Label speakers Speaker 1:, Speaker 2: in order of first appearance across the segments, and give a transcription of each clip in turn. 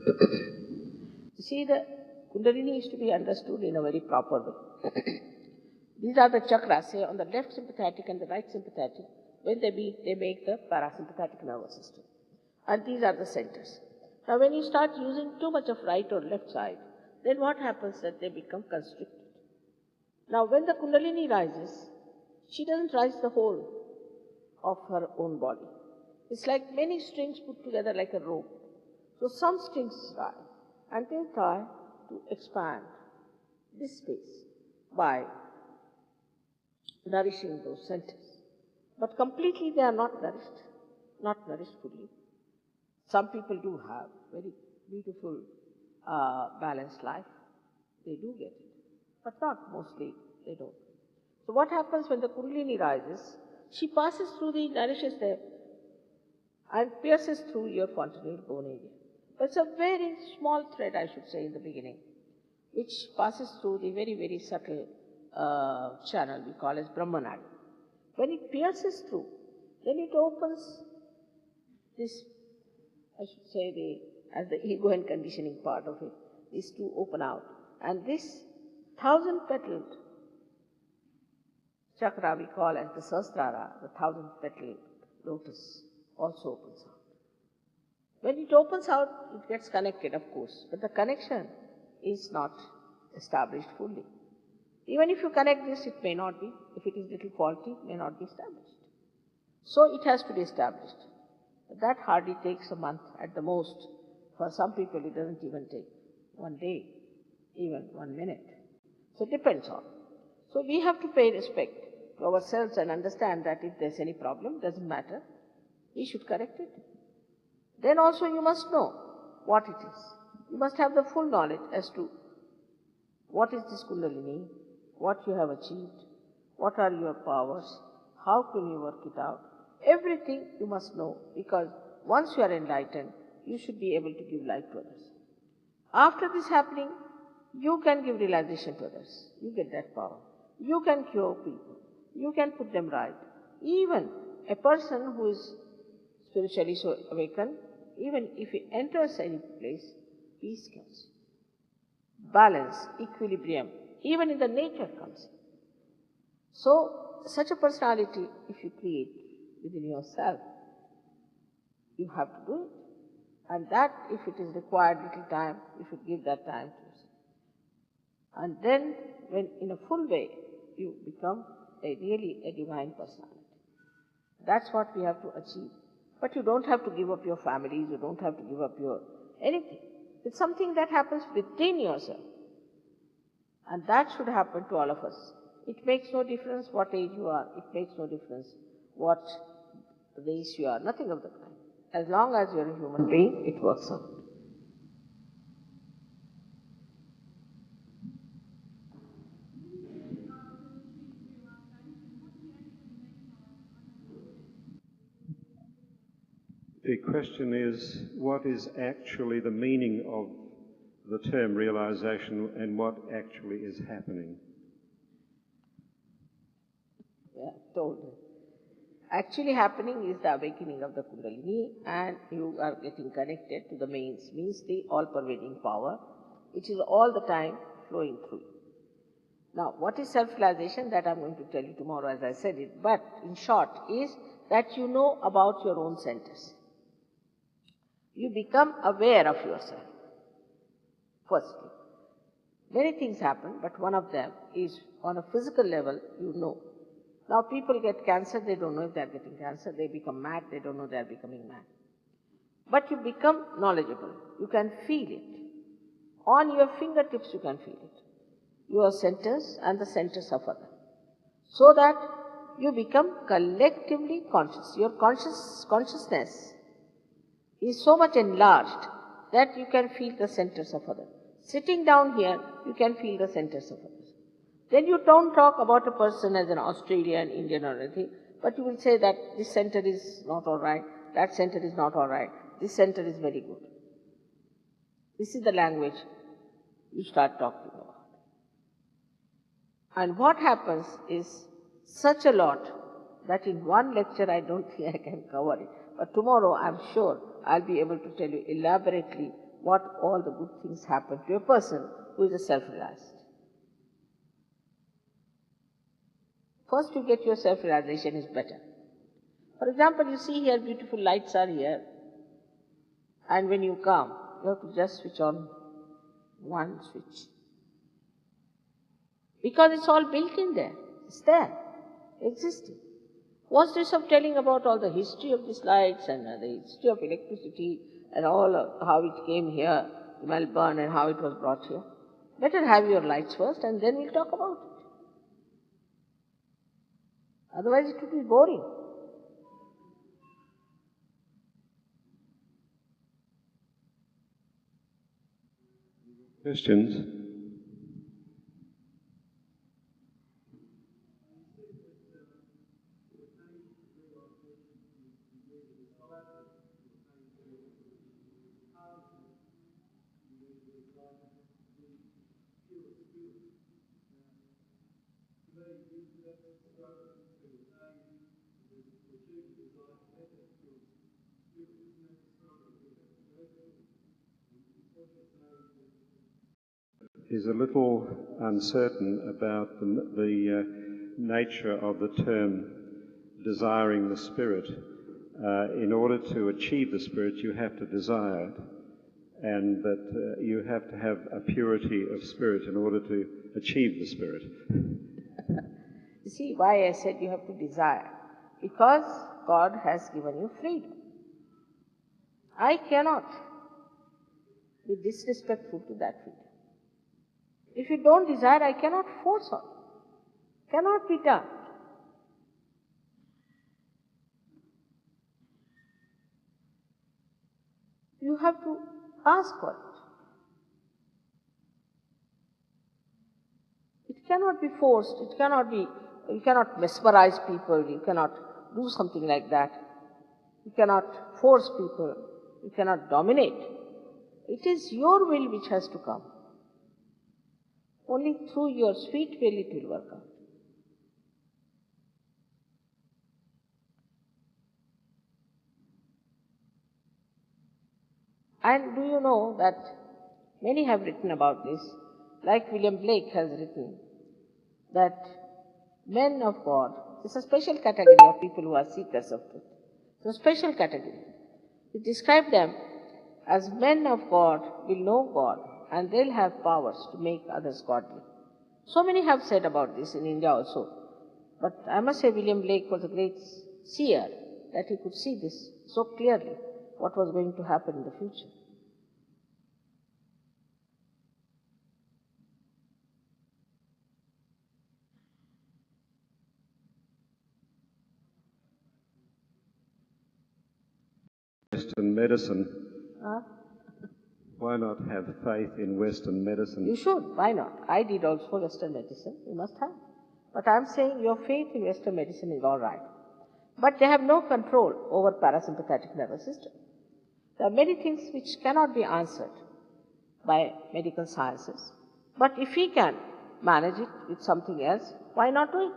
Speaker 1: You see, the Kundalini is to be understood in a very proper way. These are the chakras, say on the left sympathetic and the right sympathetic. When they meet, they make the parasympathetic nervous system. And these are the centers. Now when you start using too much of right or left side, then what happens that they become constricted. Now when the Kundalini rises, she doesn't rise the whole of her own body. It's like many strings put together like a rope. So some strings rise and they try to expand this space by nourishing those centers. But completely they are not nourished fully. Some people do have very beautiful, balanced life. They do get it. But not mostly, they don't. So what happens when the Kundalini rises? She passes through nourishes them and pierces through your fontanelle bone area. But it's a very small thread, I should say, in the beginning, which passes through the very, very subtle channel we call as Brahmanadi. When it pierces through, then it opens this, I should say, as the ego and conditioning part of it, these two open out. And this 1,000-petaled chakra we call as the Sahasrara, the 1,000-petaled lotus, also opens out. When it opens out, it gets connected, of course, but the connection is not established fully. Even if you connect this, it may not be. If it is little faulty, it may not be established. So it has to be established. But that hardly takes a month at the most. For some people, it doesn't even take 1 day, even 1 minute. So it depends on. So we have to pay respect to ourselves and understand that if there's any problem, doesn't matter, we should correct it. Then also you must know what it is. You must have the full knowledge as to what is this Kundalini, what you have achieved, what are your powers, how can you work it out. Everything you must know, because once you are enlightened, you should be able to give light to others. After this happening, you can give realization to others. You get that power. You can cure people. You can put them right. Even a person who is spiritually so awakened, even if he enters any place, peace comes. Balance, equilibrium, even in the nature comes. So, such a personality, if you create within yourself, you have to do it. And that, if it is required little time, you should give that time to yourself. And then, when in a full way, you become really a divine personality. That's what we have to achieve. But you don't have to give up your families, you don't have to give up your anything. It's something that happens within yourself. And that should happen to all of us. It makes no difference what age you are, it makes no difference what race you are, nothing of the kind. As long as you are a human being, it works out.
Speaker 2: The question is, what is actually the meaning of the term realization and what actually is happening?
Speaker 1: Yeah, told you. Actually happening is the awakening of the Kundalini, and you are getting connected to the means the all-pervading power, which is all the time flowing through you. Now, what is self-realization? That I'm going to tell you tomorrow as I said it, but in short is that you know about your own centers. You become aware of yourself. Firstly, many things happen, but one of them is on a physical level, you know. Now people get cancer, they don't know if they are getting cancer. They become mad, they don't know they are becoming mad. But you become knowledgeable. You can feel it. On your fingertips you can feel it. Your centers and the centers of others. So that you become collectively conscious. Your consciousness is so much enlarged that you can feel the centers of others. Sitting down here, you can feel the centers of others. Then you don't talk about a person as an Australian, Indian or anything, but you will say that this center is not all right, that center is not all right, this center is very good. This is the language you start talking about. And what happens is such a lot that in one lecture I don't think I can cover it. But tomorrow I'm sure I'll be able to tell you elaborately what all the good things happen to a person who is a self-realized. First you get your self-realization is better. For example, you see here beautiful lights are here, and when you come, you have to just switch on one switch. Because it's all built in there. It's there, existing. What's this of telling about all the history of these lights and the history of electricity and all of how it came here to Melbourne and how it was brought here? Better have your lights first and then we'll talk about it. Otherwise it would be boring.
Speaker 2: Questions? Is a little uncertain about the nature of the term desiring the Spirit. In order to achieve the Spirit, you have to desire it, and that you have to have a purity of spirit in order to achieve the Spirit.
Speaker 1: You see why I said you have to desire? Because God has given you freedom. I cannot be disrespectful to that freedom. If you don't desire, I cannot force on. Cannot be done. You have to ask for it. It cannot be forced. It cannot be, you cannot mesmerize people. You cannot do something like that. You cannot force people. You cannot dominate. It is your will which has to come. Only through your sweet will it will work out. And do you know that many have written about this, like William Blake has written, that men of God, it's a special category of people who are seekers of truth. It's a special category. He described them as men of God will know God and they'll have powers to make others godly. So many have said about this in India also. But I must say William Blake was a great seer, that he could see this so clearly, what was going to happen in the future.
Speaker 2: Western medicine. Why not have faith in Western medicine?
Speaker 1: You should. Why not? I did also Western medicine. You must have. But I'm saying your faith in Western medicine is all right. But they have no control over parasympathetic nervous system. There are many things which cannot be answered by medical sciences. But if we can manage it with something else, why not do it?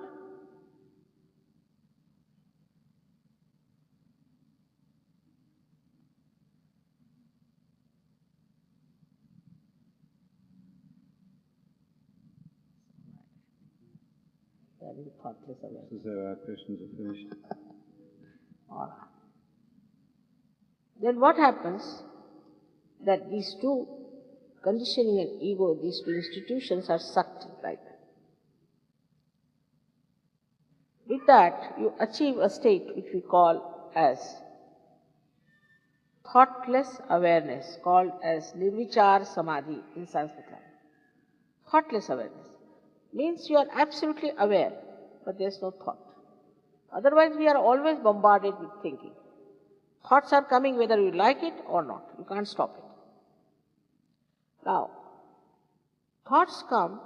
Speaker 1: Very thoughtless awareness.
Speaker 2: So our questions are finished.
Speaker 1: All right. Then what happens? That these two, conditioning and ego, these two institutions are sucked like that. With that, you achieve a state which we call as thoughtless awareness, called as nirvichar samadhi in Sanskrit language. Thoughtless awareness means you are absolutely aware, but there is no thought. Otherwise, we are always bombarded with thinking. Thoughts are coming whether you like it or not. You can't stop it. Now, thoughts come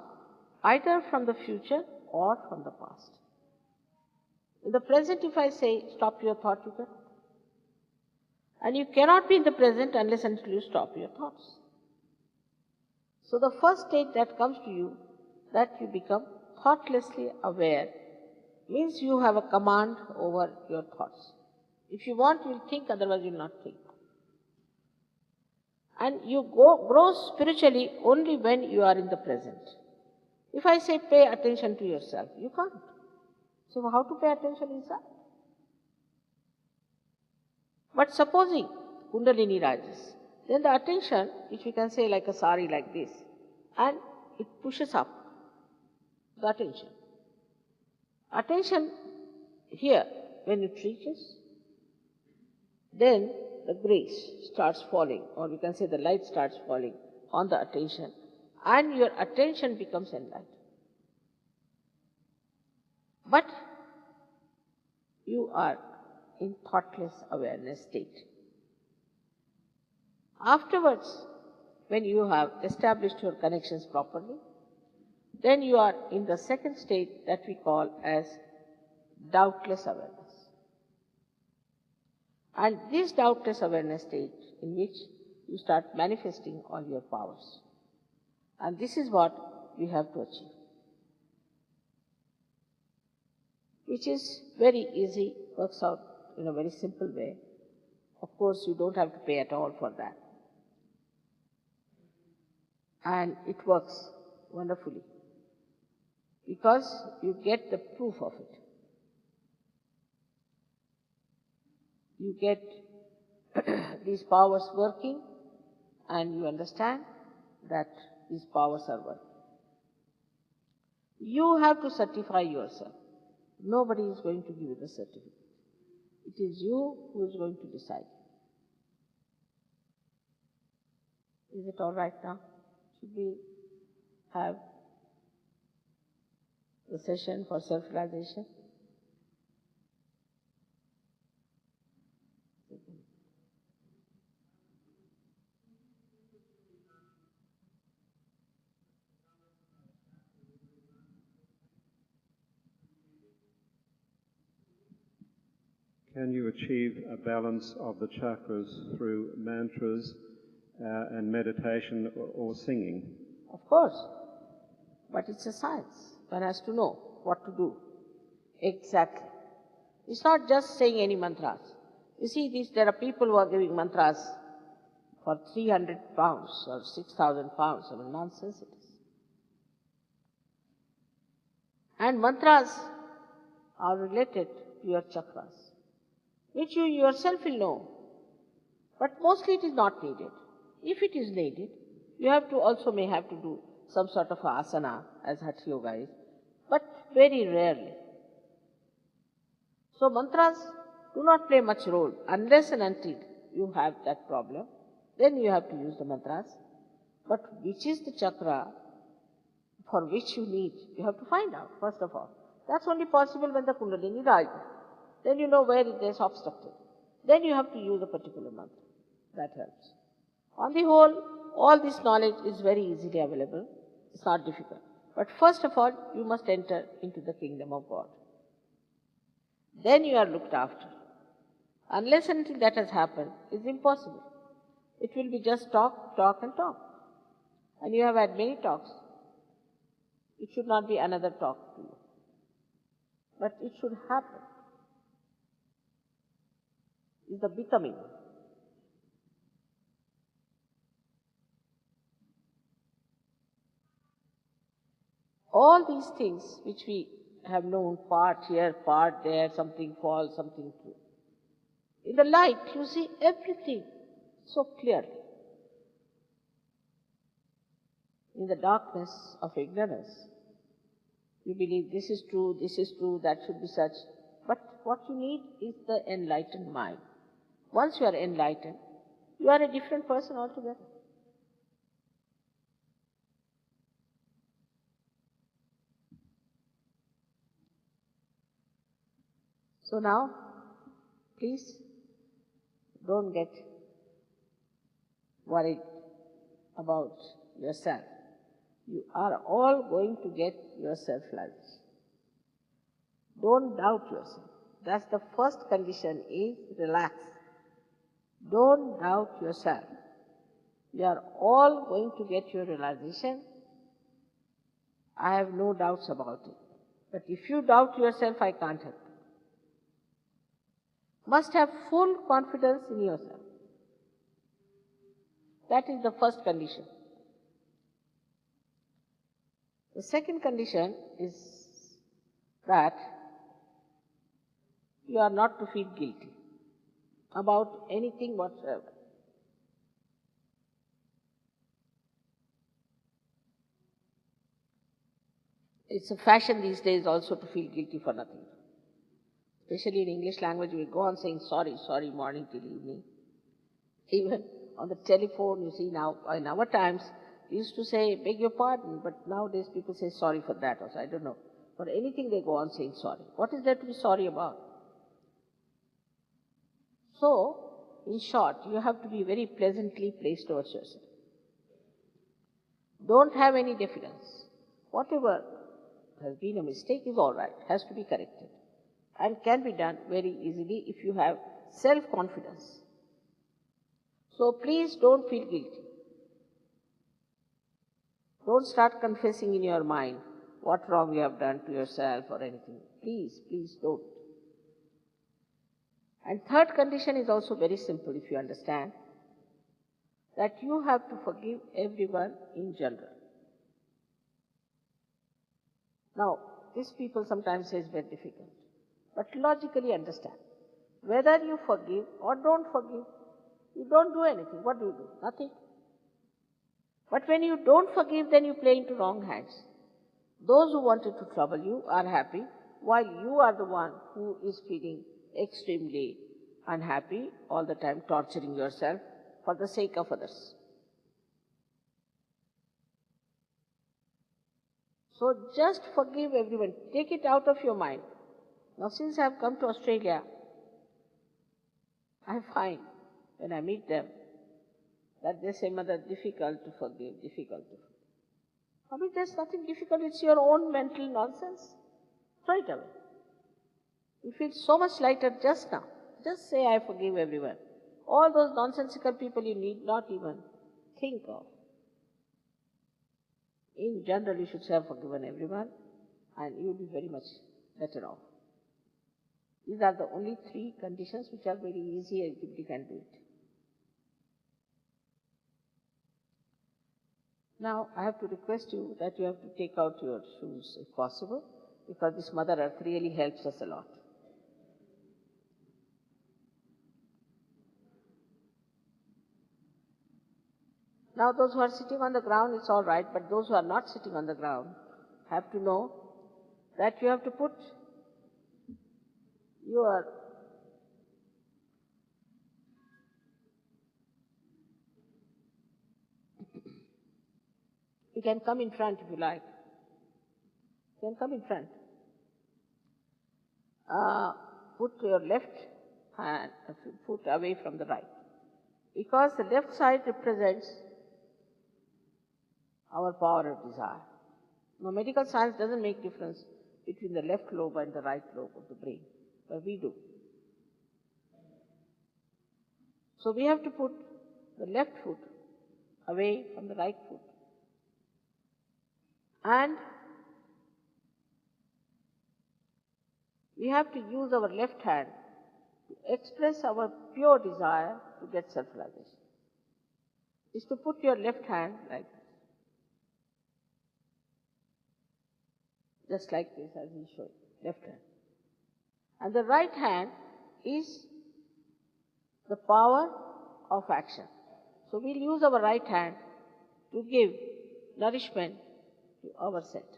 Speaker 1: either from the future or from the past. In the present, if I say, stop your thought, you cannot. And you cannot be in the present unless until you stop your thoughts. So the first state that comes to you, that you become thoughtlessly aware, means you have a command over your thoughts. If you want, you will think, otherwise you will not think. And you grow spiritually only when you are in the present. If I say pay attention to yourself, you can't. So how to pay attention inside? But supposing Kundalini rises, then the attention, which we can say like a sari like this, and it pushes up the attention. Attention here, when it reaches, then the grace starts falling, or we can say the light starts falling on the attention, and your attention becomes enlightened. But you are in thoughtless awareness state. Afterwards, when you have established your connections properly, then you are in the second state that we call as doubtless awareness. And this doubtless awareness state in which you start manifesting all your powers. And this is what we have to achieve, which is very easy, works out in a very simple way. Of course, you don't have to pay at all for that. And it works wonderfully because you get the proof of it. You get these powers working and you understand that these powers are working. You have to certify yourself. Nobody is going to give you the certificate. It is you who is going to decide. Is it all right now? Should we have the session for self-realization?
Speaker 2: Can you achieve a balance of the chakras through mantras and meditation or singing?
Speaker 1: Of course. But it's a science. One has to know what to do. Exactly. It's not just saying any mantras. You see, there are people who are giving mantras for 300 pounds or 6,000 pounds. I mean, nonsense it is. And mantras are related to your chakras, which you yourself will know. But mostly it is not needed. If it is needed, you may have to do some sort of asana, as Hatha Yoga is, but very rarely. So mantras do not play much role unless and until you have that problem. Then you have to use the mantras. But which is the chakra for which you need, you have to find out, first of all. That's only possible when the Kundalini rises. Then you know where it is obstructed. Then you have to use a particular mantra. That helps. On the whole, all this knowledge is very easily available. It's not difficult. But first of all, you must enter into the kingdom of God. Then you are looked after. Unless and until that has happened, it's impossible. It will be just talk, talk and talk. And you have had many talks. It should not be another talk to you. But it should happen. It's the becoming. All these things which we have known, part here, part there, something false, something true. In the light, you see everything so clearly. In the darkness of ignorance, you believe this is true, that should be such. But what you need is the enlightened mind. Once you are enlightened, you are a different person altogether. So now, please don't get worried about yourself. You are all going to get yourself realized. Don't doubt yourself. That's the first condition, is relax. Don't doubt yourself. You are all going to get your realization. I have no doubts about it. But if you doubt yourself, I can't help. Must have full confidence in yourself. That is the first condition. The second condition is that you are not to feel guilty about anything whatsoever. It's a fashion these days also to feel guilty for nothing. Especially in English language, we go on saying sorry, sorry, morning till evening. Even on the telephone, you see now, in our times, we used to say, beg your pardon, but nowadays people say sorry for that also, I don't know. For anything they go on saying sorry. What is there to be sorry about? So, in short, you have to be very pleasantly placed towards yourself. Don't have any diffidence. Whatever has been a mistake is all right, has to be corrected, and can be done very easily if you have self-confidence. So please don't feel guilty. Don't start confessing in your mind what wrong you have done to yourself or anything. Please, please don't. And third condition is also very simple if you understand, that you have to forgive everyone in general. Now, this people sometimes say is very difficult, but logically understand. Whether you forgive or don't forgive, you don't do anything. What do? Nothing. But when you don't forgive, then you play into wrong hands. Those who wanted to trouble you are happy, while you are the one who is feeling extremely unhappy, all the time torturing yourself for the sake of others. So just forgive everyone. Take it out of your mind. Now since I have come to Australia, I find when I meet them that they say, Mother, difficult to forgive, difficult to forgive. I mean, there's nothing difficult. It's your own mental nonsense. Throw it away. You feel so much lighter just now. Just say, I forgive everyone. All those nonsensical people you need not even think of. In general, you should say, I've forgiven everyone, and you'll be very much better off. These are the only three conditions which are very easy, everybody can do it. Now, I have to request you that you have to take out your shoes if possible, because this Mother Earth really helps us a lot. Now, those who are sitting on the ground, it's all right, but those who are not sitting on the ground have to know that you have to put your you can come in front if you like. You can come in front. Put your left hand, foot away from the right, because the left side represents our power of desire. Now, medical science doesn't make difference between the left lobe and the right lobe of the brain, but we do. So we have to put the left foot away from the right foot. And we have to use our left hand to express our pure desire to get self-realization. Is to put your left hand like this. Just like this, as we showed, left hand. And the right hand is the power of action. So we'll use our right hand to give nourishment to our centers.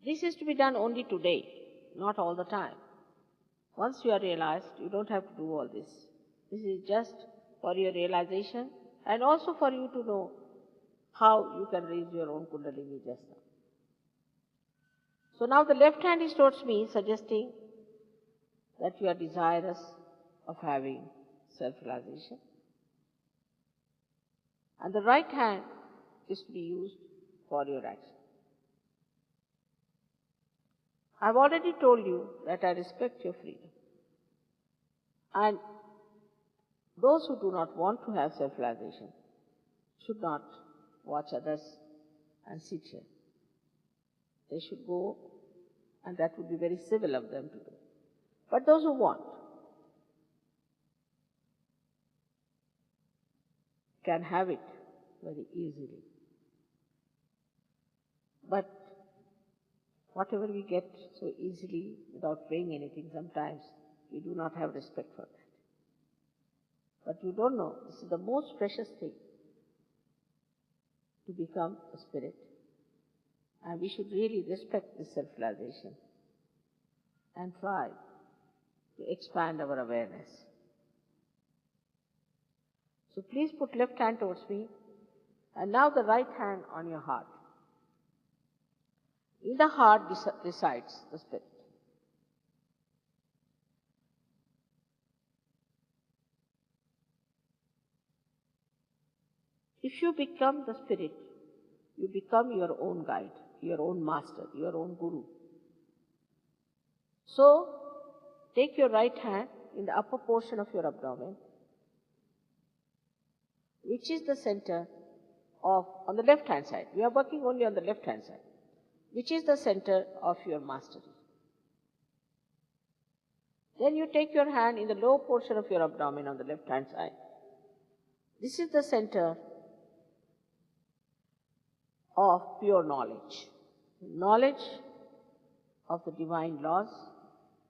Speaker 1: This is to be done only today, not all the time. Once you are realized, you don't have to do all this. This is just for your realization and also for you to know how you can raise your own Kundalini just now. So now the left hand is towards me, suggesting that you are desirous of having self-realization. And the right hand is to be used for your action. I've already told you that I respect your freedom. And those who do not want to have self-realization should not watch others and sit here. They should go, and that would be very civil of them to do. But those who want, can have it very easily. But whatever we get so easily without weighing anything, sometimes we do not have respect for that. But you don't know, this is the most precious thing, to become a spirit. And we should really respect this self-realization and try to expand our awareness. So please put left hand towards me, and now the right hand on your heart. In the heart resides the spirit. If you become the spirit, you become your own guide, your own master, your own guru. So, take your right hand in the upper portion of your abdomen, which is the center of, on the left hand side. We are working only on the left hand side, which is the center of your mastery. Then you take your hand in the lower portion of your abdomen on the left hand side. This is the center of pure knowledge. Knowledge of the divine laws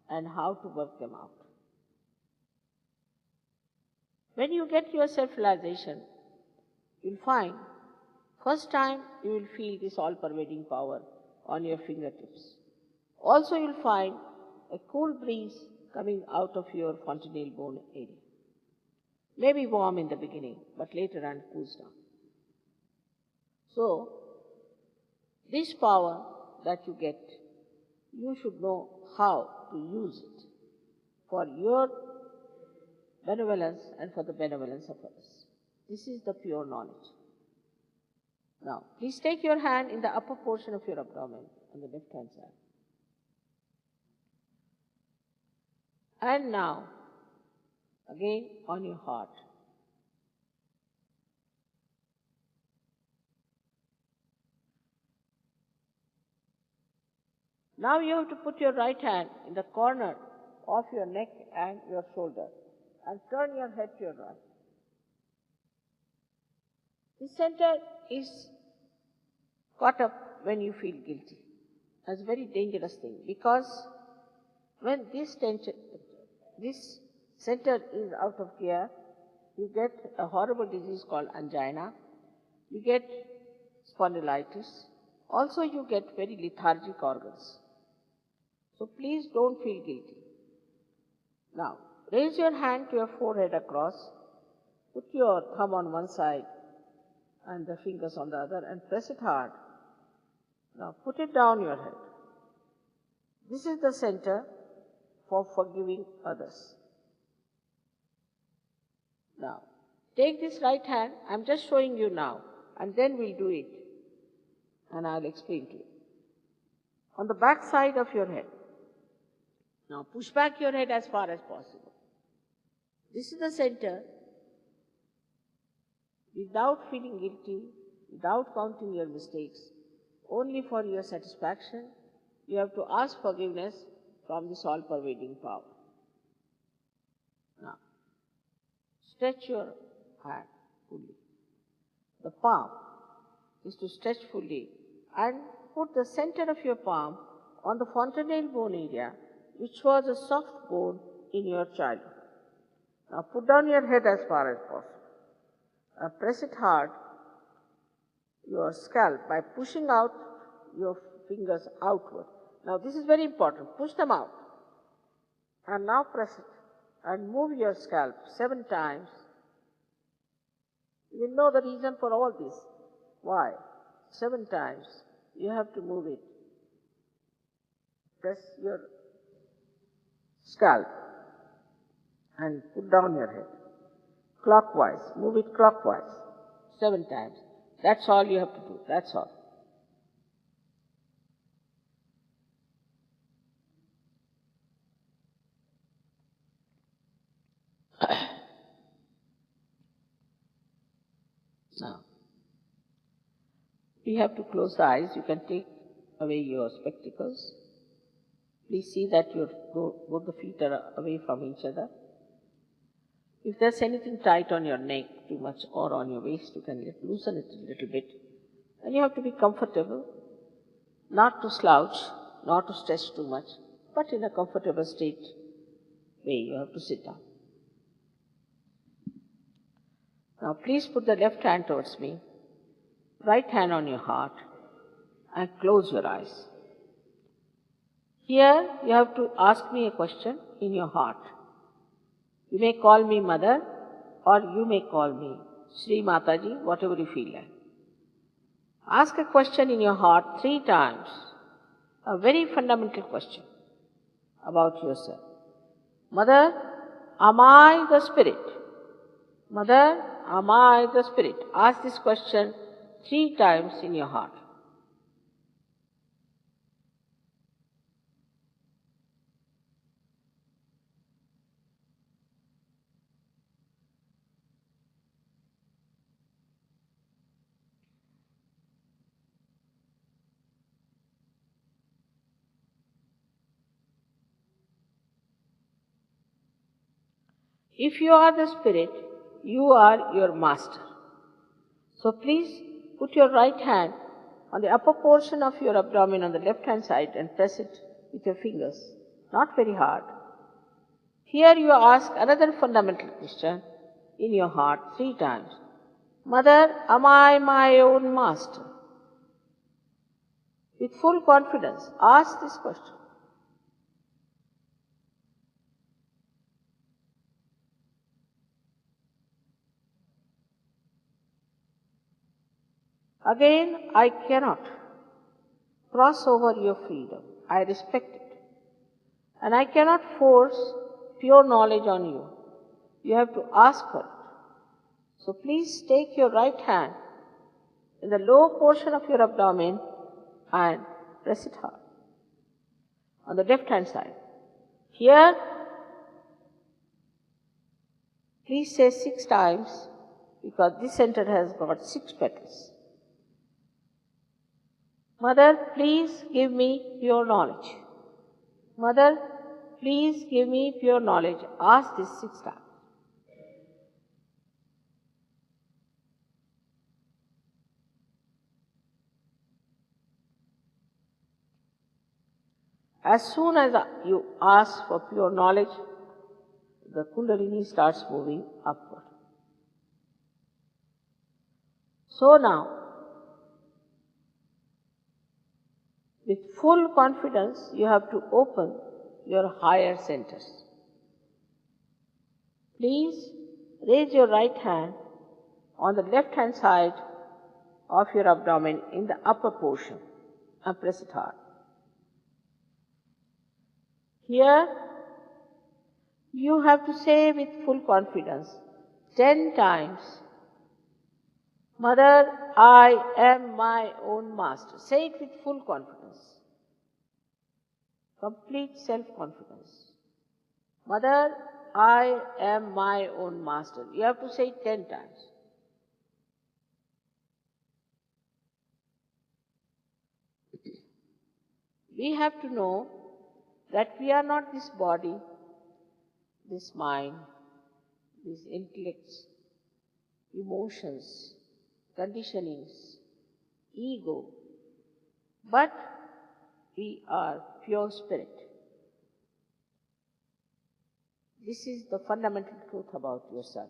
Speaker 1: and how to work them out. When you get your self-realization, you'll find, first time you will feel this all-pervading power on your fingertips. Also you'll find a cool breeze coming out of your fontanelle bone area. Maybe warm in the beginning, but later on cools down. So, this power that you get, you should know how to use it for your benevolence and for the benevolence of others. This is the pure knowledge. Now, please take your hand in the upper portion of your abdomen on the left hand side. And now, again on your heart. Now you have to put your right hand in the corner of your neck and your shoulder and turn your head to your right. This center is caught up when you feel guilty. That's a very dangerous thing, because when this center is out of gear, you get a horrible disease called angina, you get spondylitis, also you get very lethargic organs. So please don't feel guilty. Now, raise your hand to your forehead across, put your thumb on one side and the fingers on the other and press it hard. Now put it down your head. This is the center for forgiving others. Now, take this right hand, I'm just showing you now, and then we'll do it, and I'll explain to you. On the back side of your head. Now push back your head as far as possible. This is the center. Without feeling guilty, without counting your mistakes, only for your satisfaction, you have to ask forgiveness from this all-pervading power. Now, stretch your hand fully. The palm is to stretch fully and put the center of your palm on the fontanelle bone area, which was a soft bone in your childhood. Now put down your head as far as possible. Press it hard, your scalp, by pushing out your fingers outward. Now this is very important. Push them out. And now press it and move your scalp 7 times. You will know the reason for all this. Why? 7 times. You have to move it. Press your scalp and put down your head. Clockwise. Move it clockwise. 7 times. That's all you have to do. That's all. Now, we have to close the eyes. You can take away your spectacles. Please see that both the feet are away from each other. If there's anything tight on your neck too much or on your waist, you can loosen it a little bit. And you have to be comfortable, not to slouch, not to stretch too much, but in a comfortable state way you have to sit down. Now please put the left hand towards me, right hand on your heart, and close your eyes. Here you have to ask me a question in your heart. You may call me Mother or you may call me Sri Mataji, whatever you feel like. Ask a question in your heart 3 times, a very fundamental question about yourself. Mother, am I the Spirit? Mother, am I the Spirit? Ask this question 3 times in your heart. If you are the Spirit, you are your master. So please put your right hand on the upper portion of your abdomen on the left hand side and press it with your fingers, not very hard. Here you ask another fundamental question in your heart 3 times. Mother, am I my own master? With full confidence, ask this question. Again, I cannot cross over your freedom. I respect it. And I cannot force pure knowledge on you. You have to ask for it. So please take your right hand in the lower portion of your abdomen and press it hard on the left hand side. Here, please say 6 times because this center has got 6 petals. Mother, please give me pure knowledge. Mother, please give me pure knowledge. Ask this 6 times. As soon as you ask for pure knowledge, the Kundalini starts moving upward. So now, with full confidence, you have to open your higher centers. Please raise your right hand on the left hand side of your abdomen in the upper portion and press it hard. Here, you have to say with full confidence 10 times, Mother, I am my own master. Say it with full confidence, complete self-confidence. Mother, I am my own master. You have to say it 10 times. We have to know that we are not this body, this mind, these intellects, emotions, conditionings, ego, but we are pure spirit. This is the fundamental truth about yourself.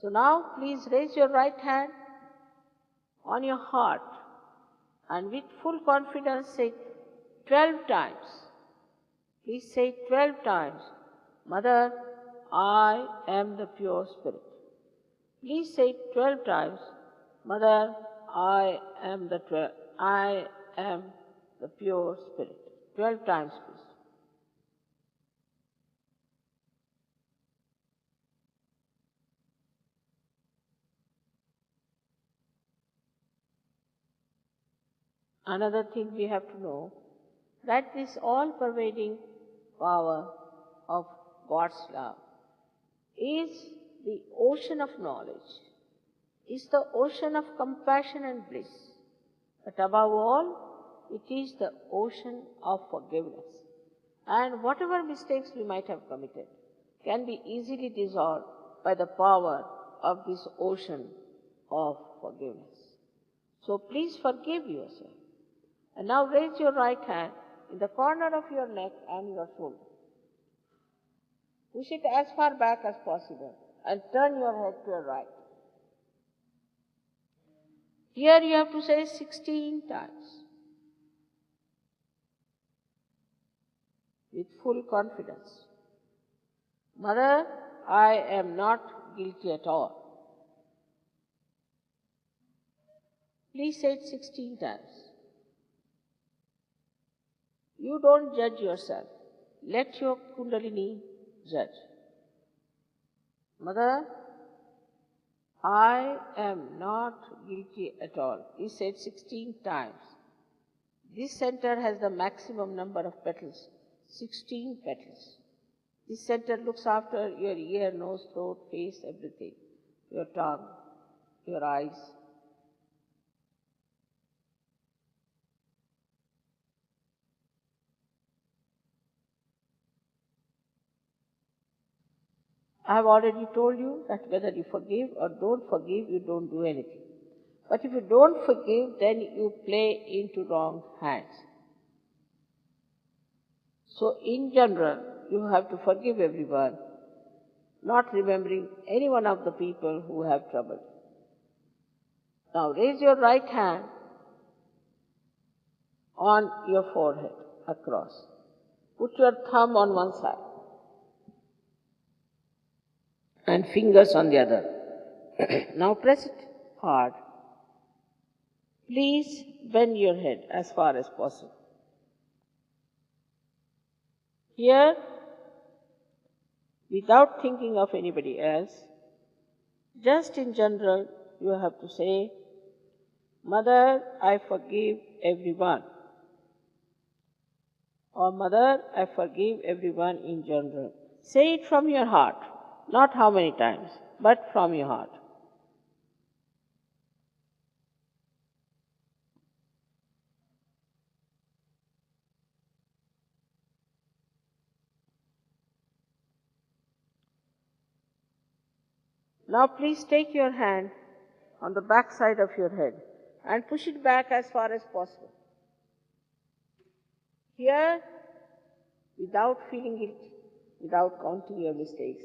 Speaker 1: So now please raise your right hand on your heart and with full confidence say 12 times. Please say 12 times, Mother, I am the pure spirit. Please say 12 times, Mother, I am the pure spirit. 12 times, please. Another thing we have to know, that this all-pervading power of God's love is the ocean of knowledge, is the ocean of compassion and bliss. But above all, it is the ocean of forgiveness. And whatever mistakes we might have committed, can be easily dissolved by the power of this ocean of forgiveness. So please forgive yourself. And now raise your right hand in the corner of your neck and your shoulder. Push it as far back as possible and turn your head to your right. Here you have to say 16 times with full confidence. Mother, I am not guilty at all. Please say it 16 times. You don't judge yourself. Let your Kundalini judge. Mother, I am not guilty at all. Please say it 16 times. This center has the maximum number of petals, 16 petals. This center looks after your ear, nose, throat, face, everything, your tongue, your eyes. I have already told you that whether you forgive or don't forgive, you don't do anything. But if you don't forgive, then you play into wrong hands. So in general, you have to forgive everyone, not remembering any one of the people who have troubled. Now raise your right hand on your forehead across. Put your thumb on one side and fingers on the other. Now press it hard. Please bend your head as far as possible. Here, without thinking of anybody else, just in general, you have to say, Mother, I forgive everyone. Or Mother, I forgive everyone in general. Say it from your heart, not how many times, but from your heart. Now please take your hand on the back side of your head and push it back as far as possible. Here, without feeling guilty, without counting your mistakes,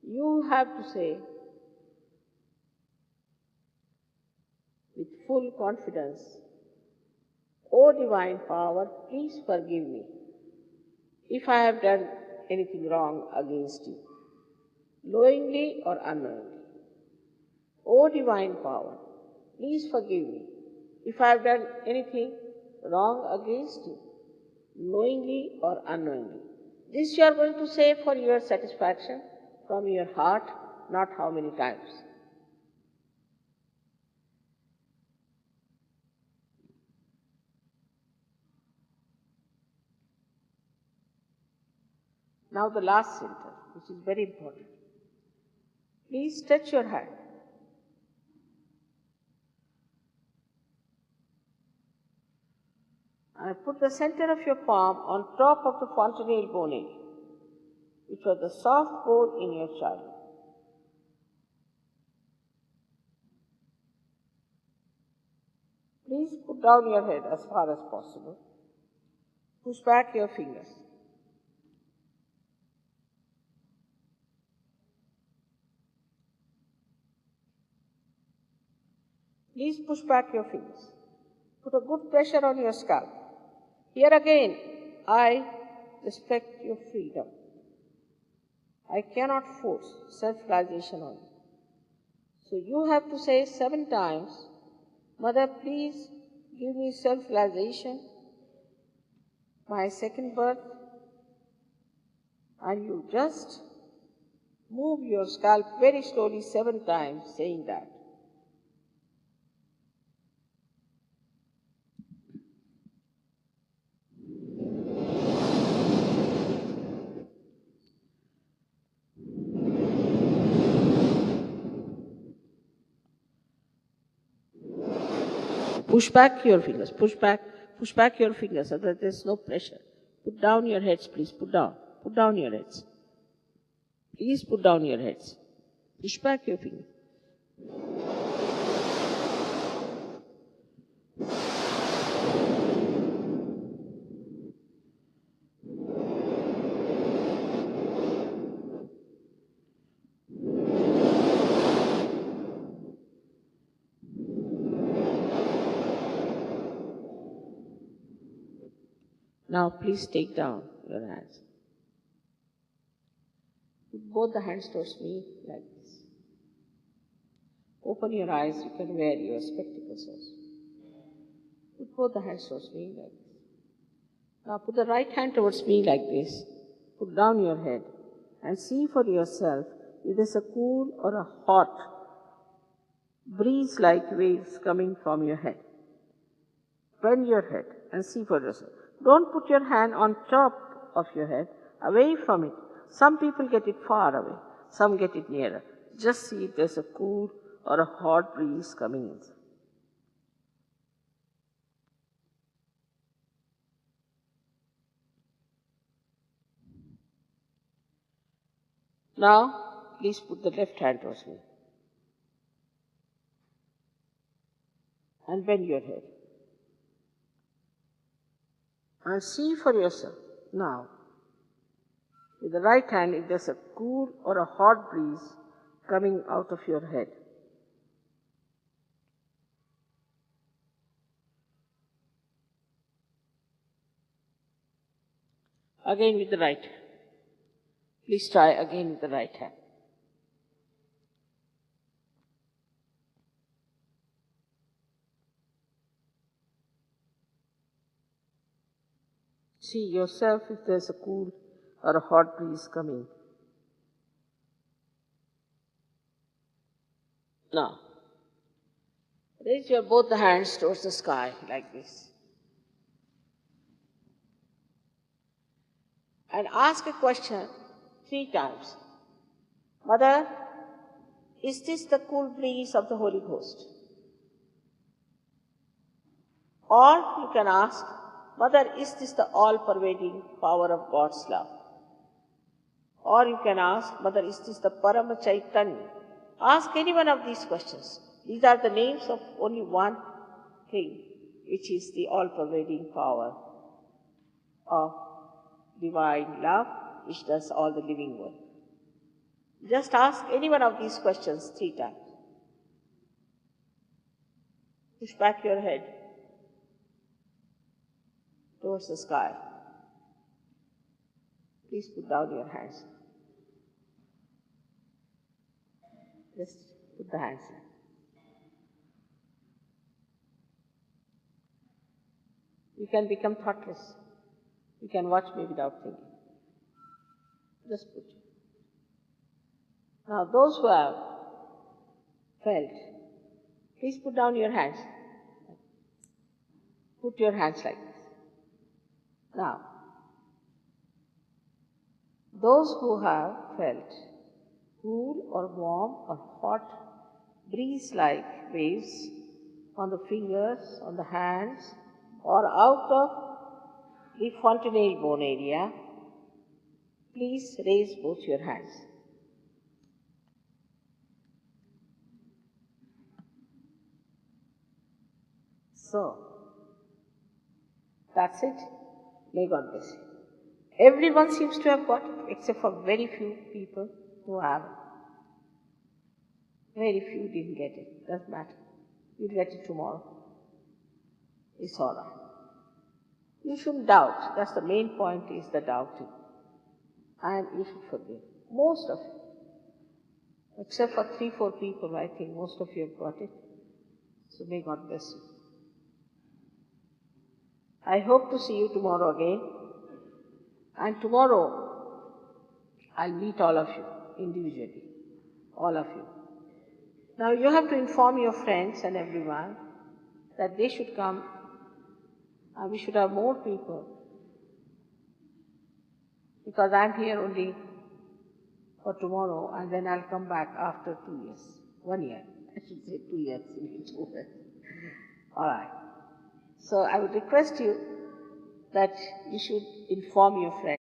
Speaker 1: you have to say with full confidence, O Divine Power, please forgive me if I have done anything wrong against you, knowingly or unknowingly. O Divine Power, please forgive me if I have done anything wrong against you, knowingly or unknowingly. This you are going to say for your satisfaction from your heart, not how many times. Now the last center, which is very important. Please touch your hand. And put the center of your palm on top of the fontanelle bone area, which was the soft bone in your childhood. Please put down your head as far as possible. Push back your fingers. Please push back your fingers. Put a good pressure on your scalp. Here again, I respect your freedom. I cannot force self-realization on you. So you have to say 7 times, Mother, please give me self-realization, my second birth, and you just move your scalp very slowly 7 times saying that. Push back your fingers, push back your fingers so that there's no pressure. Put down your heads, please, put down your heads. Please put down your heads. Push back your fingers. Now please take down your hands. Put both the hands towards me like this. Open your eyes, you can wear your spectacles also. Put both the hands towards me like this. Now put the right hand towards me like this. Put down your head and see for yourself if there's a cool or a hot breeze-like waves coming from your head. Bend your head and see for yourself. Don't put your hand on top of your head, away from it. Some people get it far away, some get it nearer. Just see if there's a cool or a hot breeze coming inside. Now, please put the left hand towards me and bend your head. And see for yourself now, with the right hand, if there's a cool or a hot breeze coming out of your head. Again with the right hand. Please try again with the right hand. See yourself if there's a cool or a hot breeze coming. Now, raise your both the hands towards the sky like this. And ask a question 3 times. Mother, is this the cool breeze of the Holy Ghost? Or you can ask, Mother, is this the all-pervading power of God's love? Or you can ask, Mother, is this the Parama Chaitanya? Ask any one of these questions. These are the names of only one thing, which is the all-pervading power of divine love, which does all the living work. Just ask any one of these questions 3 times. Push back your head towards the sky. Please put down your hands. Just put the hands down. You can become thoughtless. You can watch me without thinking. Just put it. Now, those who have felt, please put down your hands. Put your hands like this. Now, those who have felt cool or warm or hot breeze-like waves on the fingers, on the hands, or out of the fontanelle bone area, please raise both your hands. So, that's it. May God bless you. Everyone seems to have got it, except for very few people who haven't. Very few didn't get it. Doesn't matter. You'll get it tomorrow. It's all right. You shouldn't doubt. That's the main point, is the doubting. And you should forgive. Most of you. Except for 3-4 people, I think most of you have got it. So may God bless you. I hope to see you tomorrow again. And tomorrow, I'll meet all of you individually. All of you. Now you have to inform your friends and everyone that they should come. We should have more people. Because I'm here only for tomorrow, and then I'll come back after 2 years. 1 year. I should say 2 years. All right. So I would request you that you should inform your friends.